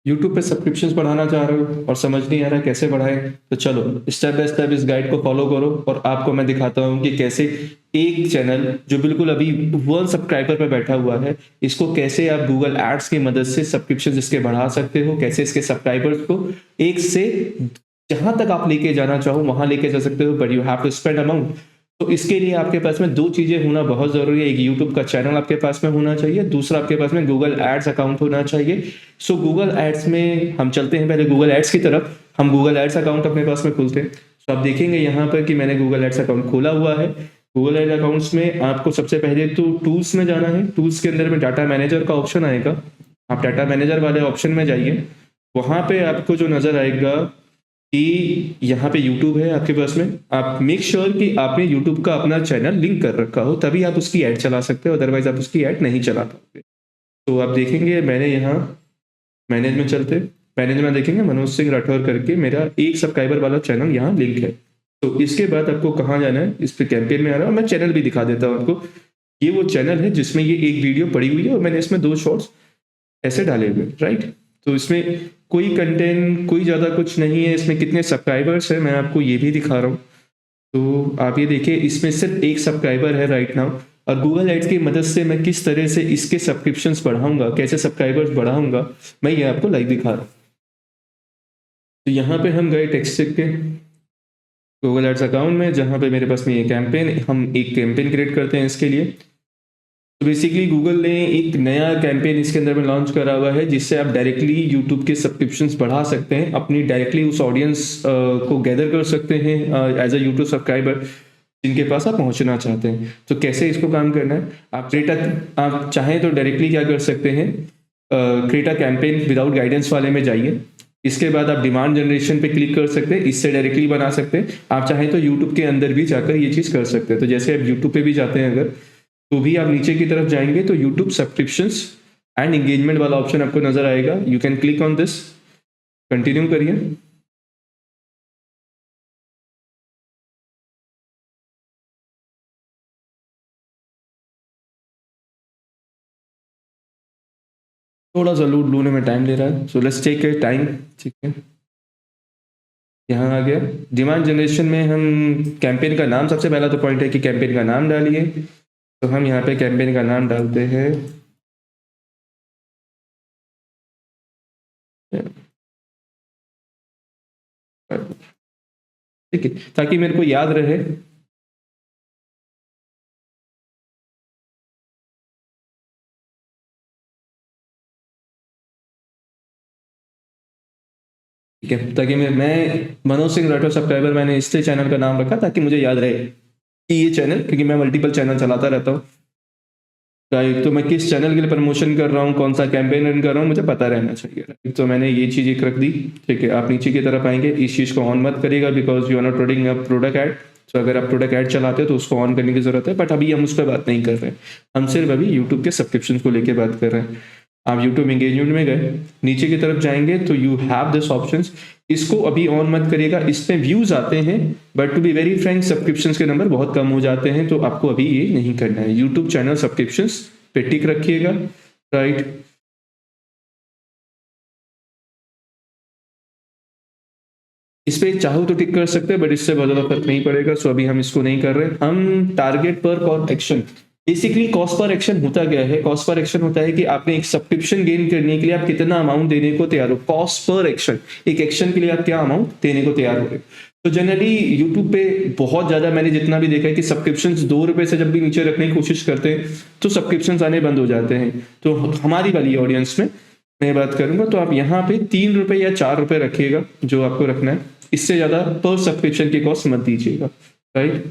YouTube पे subscriptions बढ़ाना चाह रहे हो और समझ नहीं आ रहा है कैसे बढ़ाएँ? तो चलो स्टेप बाय स्टेप इस गाइड को फॉलो करो और आपको मैं दिखाता हूँ कि कैसे एक चैनल जो बिल्कुल अभी 1 सब्सक्राइबर पे बैठा हुआ है, इसको कैसे आप गूगल एड्स की मदद से सब्सक्रिप्शंस इसके बढ़ा सकते हो, कैसे इसके सब्सक्राइबर्स को 1 से जहाँ तक आप लेके जाना चाहो वहाँ लेके जा सकते हो, but you have to spend amount. तो इसके लिए आपके पास में 2 चीज़ें होना बहुत ज़रूरी है। एक यूट्यूब का चैनल आपके पास में होना चाहिए, दूसरा आपके पास में गूगल एड्स अकाउंट होना चाहिए। सो गूगल एड्स में हम चलते हैं पहले गूगल एड्स की तरफ। हम गूगल एड्स अकाउंट अपने पास में खोलते हैं। तो आप देखेंगे यहाँ पर कि मैंने गूगल एड्स अकाउंट खोला हुआ है। गूगल एड्स अकाउंट्स में आपको सबसे पहले तो टूल्स में जाना है। टूल्स के अंदर में डाटा मैनेजर का ऑप्शन आएगा। आप डाटा मैनेजर वाले ऑप्शन में जाइए। वहाँ पे आपको जो नज़र आएगा कि यहाँ पे यूट्यूब है आपके पास में, आप मेक श्योर कि आपने यूट्यूब का अपना चैनल लिंक कर रखा हो, तभी आप उसकी ऐड चला सकते हो, अदरवाइज़ आप उसकी ऐड नहीं चला पाओगे। तो आप देखेंगे मैंने यहाँ मैनेज में चलते, मैनेज में देखेंगे मनोज सिंह राठौर करके मेरा 1 सब्सक्राइबर वाला चैनल यहाँ लिंक है। तो इसके बाद आपको कहाँ जाना है, इस पे कैंपेन में आ रहा है और मैं चैनल भी दिखा देता हूँ आपको। ये वो चैनल है जिसमें ये एक वीडियो पड़ी हुई है और मैंने इसमें 2 शॉर्ट्स ऐसे डाले हुए, राइट? तो इसमें कोई कंटेंट, कोई ज़्यादा कुछ नहीं है। इसमें कितने सब्सक्राइबर्स हैं मैं आपको ये भी दिखा रहा हूँ। तो आप ये देखिए इसमें सिर्फ 1 सब्सक्राइबर है राइट नाउ और गूगल एड्स की मदद से मैं किस तरह से इसके सब्सक्रिप्शंस बढ़ाऊँगा, कैसे सब्सक्राइबर्स बढ़ाऊँगा, मैं ये आपको लाइव दिखा रहा हूँ। तो यहाँ पे हम गए टेक्स्ट के गूगल एड्स अकाउंट में, जहाँ पे मेरे पास में ये कैंपेन, हम एक कैंपेन क्रिएट करते हैं इसके लिए। तो बेसिकली गूगल ने एक नया कैंपेन इसके अंदर में लॉन्च करा हुआ है जिससे आप डायरेक्टली यूट्यूब के सब्सक्रिप्शंस बढ़ा सकते हैं, अपनी डायरेक्टली उस ऑडियंस को गैदर कर सकते हैं एज अ यूट्यूब सब्सक्राइबर जिनके पास आप पहुंचना चाहते हैं। तो कैसे इसको काम करना है, आप चाहें तो डायरेक्टली क्या कर सकते हैं, create a campaign without guidance वाले में जाइए। इसके बाद आप डिमांड जनरेशन पे क्लिक कर सकते हैं, इससे डायरेक्टली बना सकते हैं। आप चाहें तो यूट्यूब के अंदर भी जाकर ये चीज़ कर सकते हैं। तो जैसे आप यूट्यूब पे भी जाते हैं अगर, तो भी आप नीचे की तरफ जाएंगे तो यूट्यूब सब्सक्रिप्शंस एंड एंगेजमेंट वाला ऑप्शन आपको नजर आएगा। You can click on this, continue करिए। थोड़ा सा लोड लेने में टाइम ले रहा है, so let's take a time. ठीक है, यहाँ आ गया डिमांड जनरेशन में। हम कैंपेन का नाम, सबसे पहला तो पॉइंट है कि कैंपेन का नाम डालिए। तो हम यहाँ पे कैंपेन का नाम डालते हैं ठीक है, ताकि मेरे को याद रहे। ठीक है, ताकि मैं मनोज सिंह राठौर सब्सक्राइबर, मैंने इसलिए चैनल का नाम रखा ताकि मुझे याद रहे कि ये चैनल, क्योंकि मैं मल्टीपल चैनल चलाता रहता हूँ, राइट? तो मैं किस चैनल के लिए प्रमोशन कर रहा हूँ, कौन सा कैंपेन रन कर रहा हूँ, मुझे पता रहना चाहिए, राइट? तो मैंने ये चीज़ एक रख दी। ठीक है, आप नीचे की तरफ आएंगे, इस चीज़ को ऑन मत करिएगा because you are not running a product ad. तो अगर आप प्रोडक्ट ऐड चलाते हो तो उसको ऑन करने की जरूरत है, बट अभी हम उस पर बात नहीं कर रहे हैं। हम सिर्फ अभी यूट्यूब के सब्सक्रिप्शन को लेकर बात कर रहे हैं। आप यूट्यूब एंगेजमेंट में गए, नीचे की तरफ जाएंगे तो यू हैव दिस ऑप्शंस। इसको अभी ऑन मत करिएगा, इसमें व्यूज आते हैं, but to be very frank subscriptions के नंबर बहुत कम हो जाते हैं, तो आपको अभी ये नहीं करना है। यूट्यूब चैनल सब्सक्रिप्शंस पे टिक रखिएगा, राइट? इस पे चाहो तो टिक कर सकते हैं, बट इससे बहुत ज्यादा फर्क नहीं पड़ेगा। सो अभी हम इसको नहीं कर रहे। हम टारगेट पर call action, basically cost per action होता क्या है? कॉस्ट पर एक्शन होता है कि आपने एक सब्सक्रिप्शन गेन करने के लिए आप कितना अमाउंट देने को तैयार हो। कॉस्ट पर एक्शन, एक एक्शन के लिए आप क्या अमाउंट देने को तैयार हो। तो जनरली यूट्यूब पे बहुत ज्यादा मैंने जितना भी देखा है कि सब्सक्रिप्शन 2 रुपए से जब भी नीचे रखने की कोशिश करते हैं तो सब्सक्रिप्शन आने बंद हो जाते हैं। तो हमारी वाली ऑडियंस में मैं बात करूंगा, तो आप यहाँ पे 3 रुपए या 4 रुपए रखिएगा जो आपको रखना है। इससे ज्यादा पर सब्सक्रिप्शन की कॉस्ट मत दीजिएगा, राइट?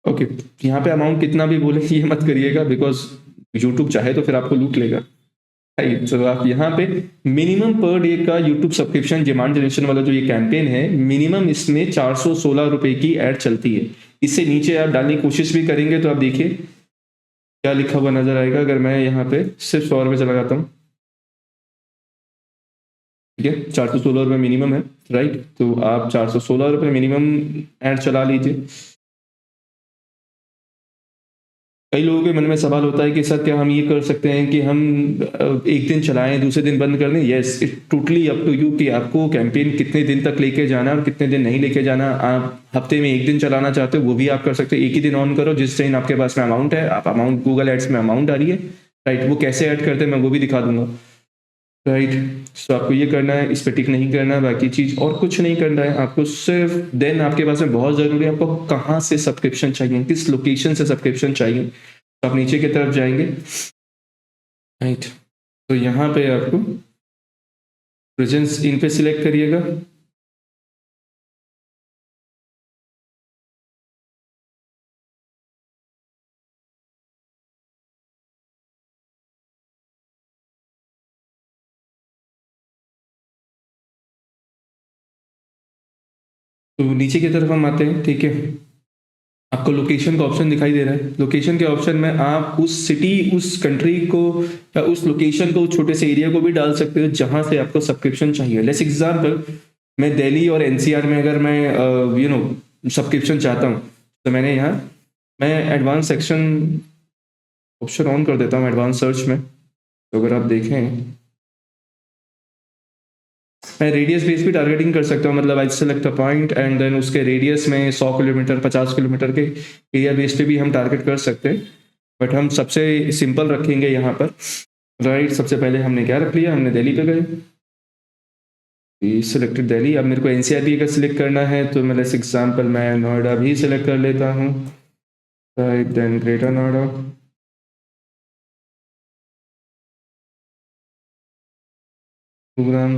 ओके, यहाँ पे अमाउंट कितना भी बोले ये मत करिएगा बिकॉज यूट्यूब चाहे तो फिर आपको लूट लेगा, राइट? तो आप यहाँ पे मिनिमम पर डे का यूट्यूब सब्सक्रिप्शन डिमांड जनरेशन वाला जो ये कैंपेन है, मिनिमम इसमें 416 रुपए की एड चलती है। इससे नीचे आप डालने की कोशिश भी करेंगे तो आप देखिए क्या लिखा हुआ नजर आएगा। अगर मैं यहाँ पे सिर्फ 100 रुपए चला जाता हूँ, ठीक है, 416 रुपये मिनिमम है, राइट? तो आप 416 रुपये मिनिमम ऐड चला लीजिए। कई लोगों के मन में सवाल होता है कि सर क्या हम ये कर सकते हैं कि हम एक दिन चलाएं दूसरे दिन बंद कर दें? Yes, it totally up to you कि आपको कैंपेन कितने दिन तक लेके जाना है और कितने दिन नहीं लेके जाना। आप हफ्ते में एक दिन चलाना चाहते हो वो भी आप कर सकते हो। एक ही दिन ऑन करो जिस दिन आपके पास में अमाउंट है, आप अमाउंट गूगल एड्स में अमाउंट आ रही है, राइट, वो कैसे ऐड करते हैं मैं वो भी दिखा दूंगा, राइट। सो आपको ये करना है, इस पे टिक नहीं करना है, बाकी चीज और कुछ नहीं करना है आपको। सिर्फ देन आपके पास में बहुत जरूरी है आपको कहाँ से सब्सक्रिप्शन चाहिए, किस लोकेशन से सब्सक्रिप्शन चाहिए। तो आप नीचे की तरफ जाएंगे, राइट, तो यहाँ पे आपको प्रेजेंस इन पे सिलेक्ट करिएगा। तो नीचे की तरफ हम आते हैं, ठीक है। आपको लोकेशन का ऑप्शन दिखाई दे रहा है। लोकेशन के ऑप्शन में आप उस सिटी, उस कंट्री को या उस लोकेशन को, उस छोटे से एरिया को भी डाल सकते हो जहां से आपको सब्सक्रिप्शन चाहिए। लेट्स एग्जांपल, मैं दिल्ली और एनसीआर में अगर मैं सब्सक्रिप्शन चाहता हूँ तो मैं एडवांस सेक्शन ऑप्शन ऑन कर देता हूँ एडवांस सर्च में। तो अगर आप देखें, मैं रेडियस बेस भी टारगेटिंग कर सकता हूँ, मतलब I select a point and then उसके रेडियस में 100 किलोमीटर 50 किलोमीटर के एरिया बेस पे भी हम टारगेट कर सकते हैं। बट हम सबसे सिंपल रखेंगे यहाँ पर, राइट। सबसे पहले हमने क्या रख लिया, हमने दिल्ली पे गए, सिलेक्टेड दिल्ली। अब मेरे को एनसीआर भी अगर सिलेक्ट करना है तो मैं लेट्स एग्जांपल मैं नोएडा भी सिलेक्ट कर लेता हूँ, right, then greater Noida, Gurugram,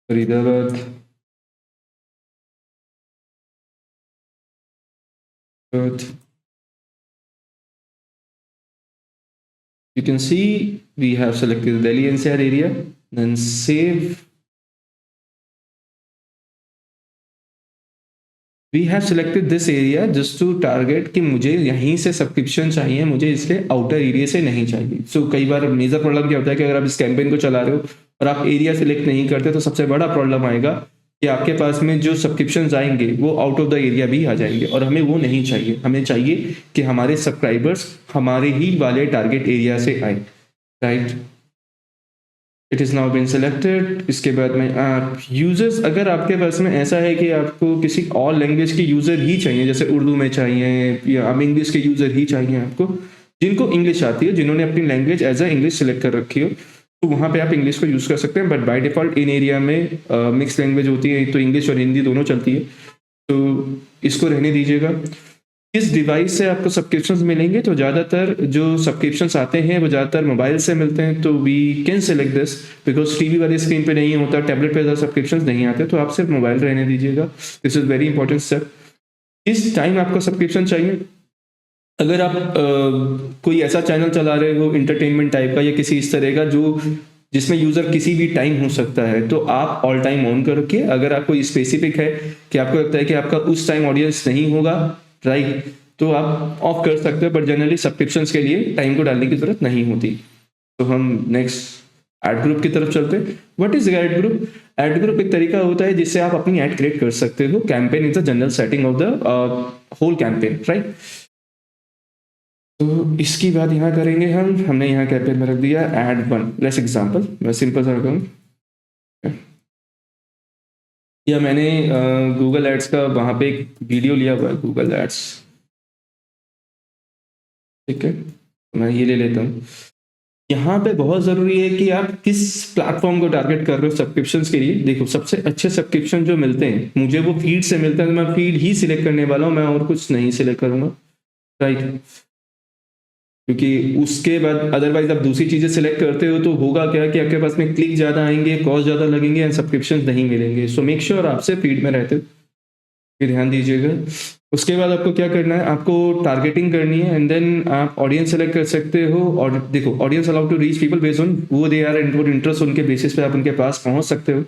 Faridabad, Surat. You can see we have selected the Delhi NCR area, then save. We have selected this area just to target कि मुझे यहीं से सब्सक्रिप्शन चाहिए, मुझे इसके आउटर एरिया से नहीं चाहिए। सो कई बार मेजर प्रॉब्लम क्या होता है कि अगर आप इस कैंपेन को चला रहे हो और आप एरिया सेलेक्ट नहीं करते तो सबसे बड़ा प्रॉब्लम आएगा कि आपके पास में जो सब्सक्रिप्शन आएंगे वो आउट ऑफ द एरिया भी आ जाएंगे, और हमें वो नहीं चाहिए। हमें चाहिए कि हमारे सब्सक्राइबर्स हमारे ही वाले टारगेट एरिया से आए, right. It is now been selected. इसके बाद में आप यूजर्स, अगर आपके पास में ऐसा है कि आपको किसी और लैंग्वेज के यूज़र ही चाहिए, जैसे उर्दू में चाहिए या अब इंग्लिश के यूज़र ही चाहिए आपको, जिनको इंग्लिश आती है, जिन्होंने अपनी language as a English select कर रखी हो, तो वहाँ पे आप इंग्लिश को यूज़ कर सकते हैं। But by default in area में मिक्स लैंग्वेज होती है, तो इंग्लिश और हिंदी दोनों चलती है, तो इसको रहने दीजिएगा। किस डिवाइस से आपको सब्सक्रिप्शंस मिलेंगे, तो ज़्यादातर जो सब्सक्रिप्शंस आते हैं वो ज़्यादातर मोबाइल से मिलते हैं, तो we can select this because TV वाली स्क्रीन पे नहीं होता, टैबलेट पे ज़्यादा सब्सक्रिप्शंस नहीं आते, तो आप सिर्फ मोबाइल रहने दीजिएगा। This is very important step. किस टाइम आपको सब्सक्रिप्शन चाहिए, अगर आप कोई ऐसा चैनल चला रहे हो इंटरटेनमेंट टाइप का या किसी इस तरह का जो जिसमें यूज़र किसी भी टाइम हो सकता है, तो आप ऑल टाइम ऑन कर रखिए। अगर आपको स्पेसिफिक है कि आपको लगता है कि आपका उस टाइम ऑडियंस नहीं होगा, राइट, तो आप ऑफ कर सकते हो, बट जनरली सब्सक्रिप्शंस के लिए टाइम को डालने की जरूरत नहीं होती। तो हम नेक्स्ट ऐड ग्रुप की तरफ चलते हैं। What is add group? Add group एक तरीका होता है जिससे आप अपनी ऐड क्रिएट कर सकते हो। Campaign is the general setting of the whole campaign, right. तो इसकी बात यहाँ करेंगे हमने यहाँ कैंपेन में रख दिया ऐड वन। लेट्स एग्जांपल, मैं सिंपल सा रखूँ, या मैंने गूगल एड्स का वहाँ पे एक वीडियो लिया हुआ है, गूगल एड्स, ठीक है, मैं ये ले लेता हूँ। यहाँ पे बहुत ज़रूरी है कि आप किस प्लेटफॉर्म को टारगेट कर रहे हो सब्सक्रिप्शंस के लिए। देखो, सबसे अच्छे सब्सक्रिप्शन जो मिलते हैं मुझे वो फीड से मिलते हैं, तो मैं फीड ही सिलेक्ट करने वाला हूँ, मैं और कुछ नहीं सिलेक्ट करूँगा, राइट। क्योंकि उसके बाद अदरवाइज आप दूसरी चीज़ें सिलेक्ट करते हो तो होगा क्या कि आपके पास में क्लिक ज़्यादा आएंगे, कॉस्ट ज़्यादा लगेंगे एंड सब्सक्रिप्शन नहीं मिलेंगे। सो मेक श्योर आपसे फीड में रहते, ये ध्यान दीजिएगा। उसके बाद आपको क्या करना है, आपको टारगेटिंग करनी है एंड देन आप ऑडियंस सेलेक्ट कर सकते हो। और देखो, audience allow to reach people based on वो दे आर एंड इंटरेस्ट, उनके बेसिस पे आप उनके पास पहुंच सकते हो।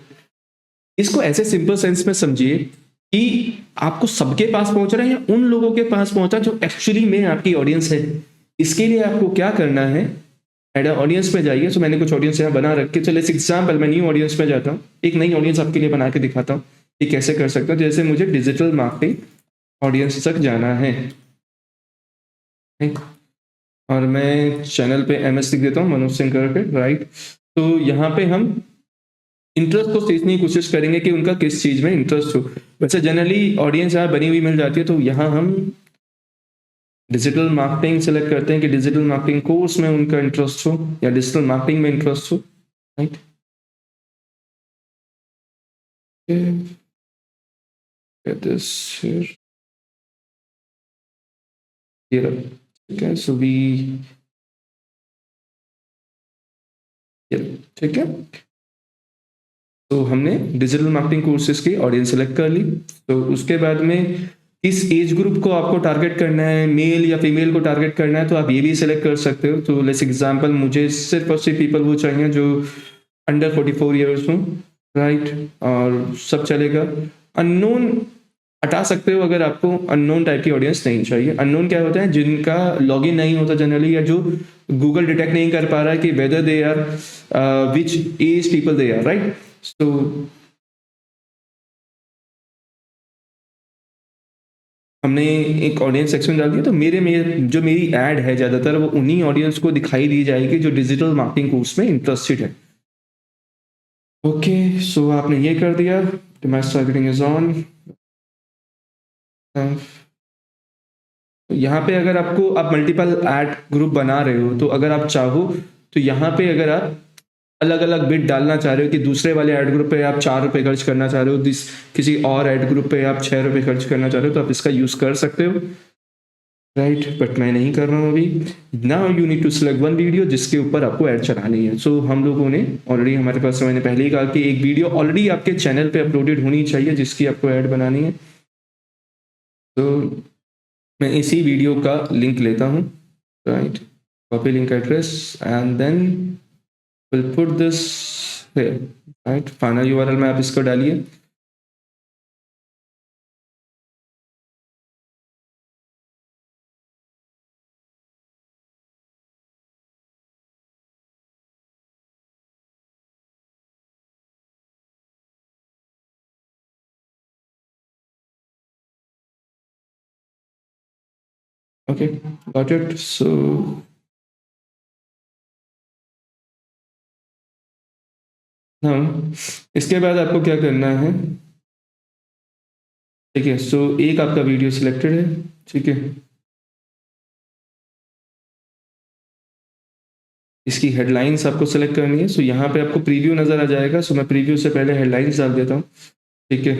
इसको ऐसे सिंपल सेंस में समझिए कि आपको सबके पास पहुंच रहा है या उन लोगों के पास पहुंचा जो एक्चुअली में आपकी ऑडियंस है। इसके लिए आपको क्या करना है, ऐड ऑडियंस में जाइए। तो मैंने कुछ ऑडियंस यहाँ बना रखे, तो लेट्स एग्जांपल मैं न्यू ऑडियंस में जाता हूँ, एक नई ऑडियंस आपके लिए बना के दिखाता हूँ। कि कैसे कर सकता हूँ। जैसे मुझे डिजिटल मार्केटिंग ऑडियंस तक जाना है, ठीक? और मैं चैनल पे एमएस लिख देता हूँ, मनोज सिंह करके, राइट? तो यहाँ पे हम इंटरेस्ट को सीखने की कोशिश करेंगे कि उनका किस चीज़ में इंटरेस्ट हो। वैसे जनरली ऑडियंस यहाँ बनी हुई मिल जाती है, तो यहाँ हम डिजिटल मार्केटिंग सेलेक्ट करते हैं कि डिजिटल मार्केटिंग कोर्स में उनका इंटरेस्ट हो या डिजिटल मार्केटिंग में इंटरेस्ट हो, right? Get this here. Here. Okay, so we ठीक है। तो हमने डिजिटल मार्केटिंग कोर्सेज की ऑडियंस सेलेक्ट कर ली। तो उसके बाद में किस एज ग्रुप को आपको टारगेट करना है, मेल या फीमेल को टारगेट करना है, तो आप ये भी सेलेक्ट कर सकते हो। तो लेट्स एग्जांपल, मुझे सिर्फ और सिर्फ पीपल वो चाहिए जो अंडर 44 इयर्स हो, राइट? और सब चलेगा। अननोन हटा सकते हो अगर आपको अननोन टाइप की ऑडियंस नहीं चाहिए। अननोन क्या होता है? जिनका लॉगिन नहीं होता जनरली, या जो गूगल डिटेक्ट नहीं कर पा रहा है कि whether they are which age people they are, right? So हमने एक ऑडियंस सेक्शन डाल दिया, तो मेरे जो मेरी ऐड है ज़्यादातर वो उन्हीं ऑडियंस को दिखाई दी जाएगी जो डिजिटल मार्केटिंग कोर्स में इंटरेस्टेड है। ओके, सो आपने ये कर दिया, मास टारगेटिंग इज ऑन। यहाँ पे अगर आपको आप मल्टीपल ऐड ग्रुप बना रहे हो, तो अगर आप चाहो तो यहाँ पे अगर आप अलग अलग बिट डालना चाह रहे हो कि दूसरे वाले ऐड ग्रुप पे आप 4 रुपये खर्च करना चाह रहे हो, किसी और ऐड ग्रुप पे आप 6 रुपये खर्च करना चाह रहे हो, तो आप इसका यूज़ कर सकते हो, राइट? बट मैं नहीं कर रहा हूँ अभी। Now you need to select one video जिसके ऊपर आपको ऐड चलानी है। सो हम लोगों ने ऑलरेडी, हमारे पास, मैंने पहले ही कहा कि एक वीडियो ऑलरेडी आपके चैनल पे अपलोडेड होनी चाहिए जिसकी आपको ऐड बनानी है। तो मैं इसी वीडियो का लिंक लेता हूँ, right? Copy link address and then will put this here, right? Final URL में आप इसको डालिए। Okay, got it. सो हाँ, इसके बाद आपको क्या करना है, ठीक है? सो एक आपका वीडियो सिलेक्टेड है, ठीक है? इसकी हेडलाइंस आपको सेलेक्ट करनी है। सो यहाँ पे आपको प्रीव्यू नज़र आ जाएगा। सो मैं प्रीव्यू से पहले हेडलाइंस डाल देता हूँ, ठीक है?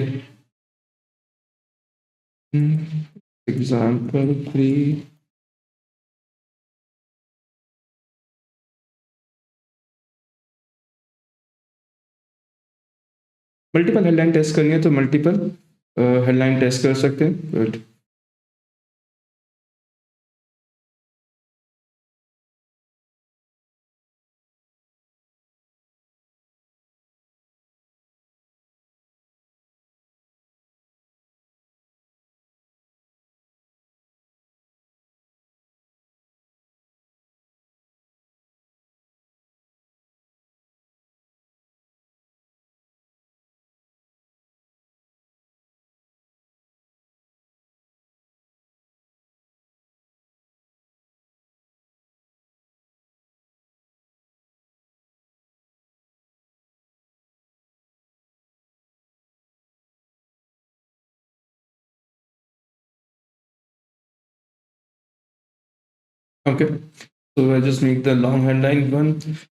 एग्जाम्पल 3। मल्टीपल हेडलाइन टेस्ट करनी है तो मल्टीपल हेडलाइन टेस्ट कर सकते हैं। Good. Okay, so I just make the long headline one.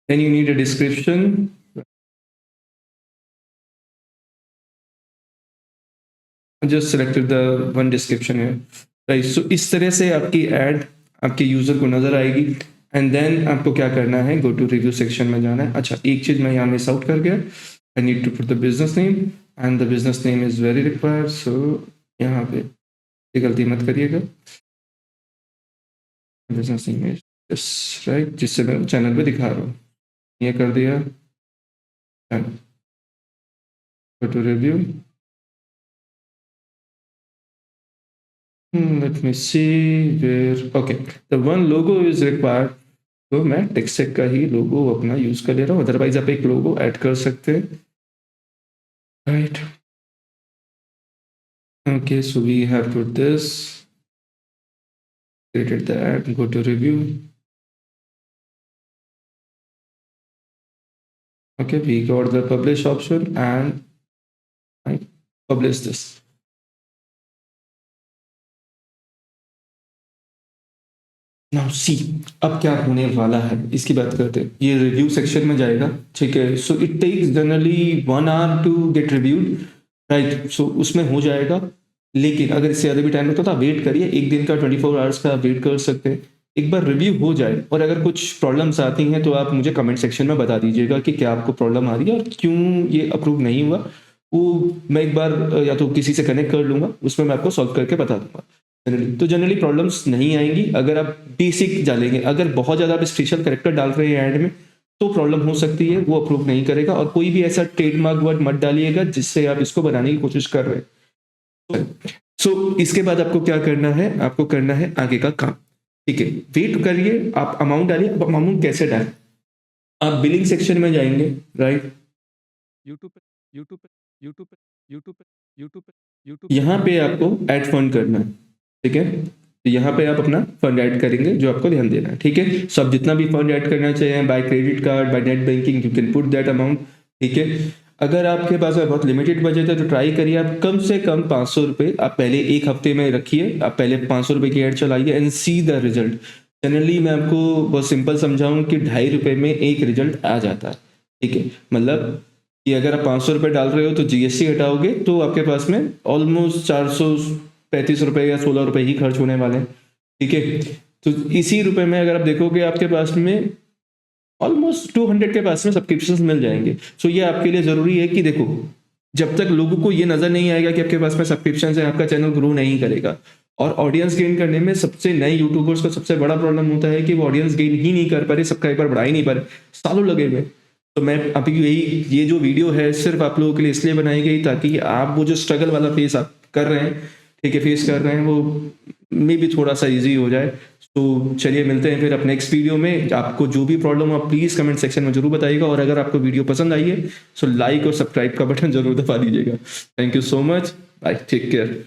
Then you need a description. I just selected the one description here, right? So इस तरह से आपकी एड आपके यूजर को नजर आएगी। एंड देन आपको क्या करना है, गो टू रिव्यू सेक्शन में जाना है। अच्छा, एक चीज मैं यहाँ मिस आउट कर गया, I need to put the business name and the business name is very required. So यहाँ पे ये गलती मत करिएगा, business name is yes, right, जिससे मैं चैनल पे दिखा रहा हूँ। ये कर दिया, go to review. Let me see where. Okay, the one logo is required. तो मैं टेक्सटेक का ही लोगो अपना यूज कर ले रहा हूँ, अदरवाइज आप एक लोगो ऐड कर सकते हैं, right? Okay, so we have put this, created that, go to review. Okay, we got the publish option and I publish this. Now see, अब क्या होने वाला है इसकी बात करते हैं। ये रिव्यू सेक्शन में जाएगा, ठीक है। So it takes generally 1 hour to get reviewed, right. So उसमें हो जाएगा, लेकिन अगर इससे ज़्यादा भी टाइम लगता तो आप वेट करिए, एक दिन का 24 आवर्स का आप वेट कर सकते हैं। एक बार रिव्यू हो जाए और अगर कुछ प्रॉब्लम्स आती हैं तो आप मुझे कमेंट सेक्शन में बता दीजिएगा कि क्या आपको प्रॉब्लम आ रही है और क्यों ये अप्रूव नहीं हुआ। वो मैं एक बार या तो किसी से कनेक्ट कर लूँगा, उसमें मैं आपको सॉल्व करके बता दूँगा। जनरली प्रॉब्लम्स नहीं आएंगी अगर आप बेसिक डालेंगे। अगर बहुत ज़्यादा आप स्पेशल कैरेक्टर डाल रहे हैं एंड में तो प्रॉब्लम हो सकती है, वो अप्रूव नहीं करेगा। और कोई भी ऐसा ट्रेडमार्क वर्ड मत डालिएगा जिससे आप इसको बनाने की कोशिश कर रहे हैं। सो इसके बाद आपको क्या करना है, आपको करना है आगे का काम, ठीक है। वेट करिए, आप अमाउंट डालिए। अब अमाउंट कैसे डालें, आप बिलिंग सेक्शन में जाएंगे, राइट। यूट्यूब पे यूट्यूब पे यूट्यूब पे यूट्यूब पे यूट्यूब पे यूट्यूब, यहाँ पे आपको ऐड फंड करना है, ठीक है। तो यहाँ पे आप अपना फंड ऐड करेंगे, जो आपको ध्यान देना है, ठीक है। सब जितना भी फंड ऐड करना चाहिए, by credit card, by net banking, you can put that amount, ठीक है। अगर आपके पास बहुत लिमिटेड बजट है तो ट्राई करिए आप कम से कम 500 रुपये आप पहले एक हफ्ते में रखिए। आप पहले 500 रुपये की ऐड चलाइए and see the result. Generally मैं आपको बहुत सिंपल समझाऊँ कि 2.5 रुपये में एक रिजल्ट आ जाता है, ठीक है। मतलब कि अगर आप 500 रुपये डाल रहे हो तो जीएसटी हटाओगे तो आपके पास में ऑलमोस्ट 435 रुपये या 16 रुपये ही खर्च होने वाले हैं, ठीक है। तो इसी रुपए में अगर आप देखोगे आपके पास में ऑलमोस्ट 200 के पास में सब्सक्रिप्शंस मिल जाएंगे। सो ये आपके लिए ज़रूरी है कि देखो, जब तक लोगों को ये नज़र नहीं आएगा कि आपके पास में सब्सक्रिप्शन है, आपका चैनल ग्रो नहीं करेगा। और ऑडियंस गेन करने में सबसे नए यूट्यूबर्स का सबसे बड़ा प्रॉब्लम होता है कि वो ऑडियंस गेन ही नहीं कर पा रहे, सब्सक्राइबर बढ़ा ही नहीं पा रहे, सालों लगे हुए। तो मैं अभी यही ये जो वीडियो है सिर्फ आप लोगों के लिए इसलिए बनाई गई ताकि आप वो जो स्ट्रगल वाला फेस आप कर रहे हैं, ठीक है, फेस कर रहे हैं, वो मे भी थोड़ा सा ईजी हो जाए। तो चलिए मिलते हैं फिर अब नेक्स्ट वीडियो में। आपको जो भी प्रॉब्लम हो आप प्लीज़ कमेंट सेक्शन में जरूर बताइएगा। और अगर आपको वीडियो पसंद आई है तो लाइक और सब्सक्राइब का बटन जरूर दबा दीजिएगा। Thank you so much, bye, take care.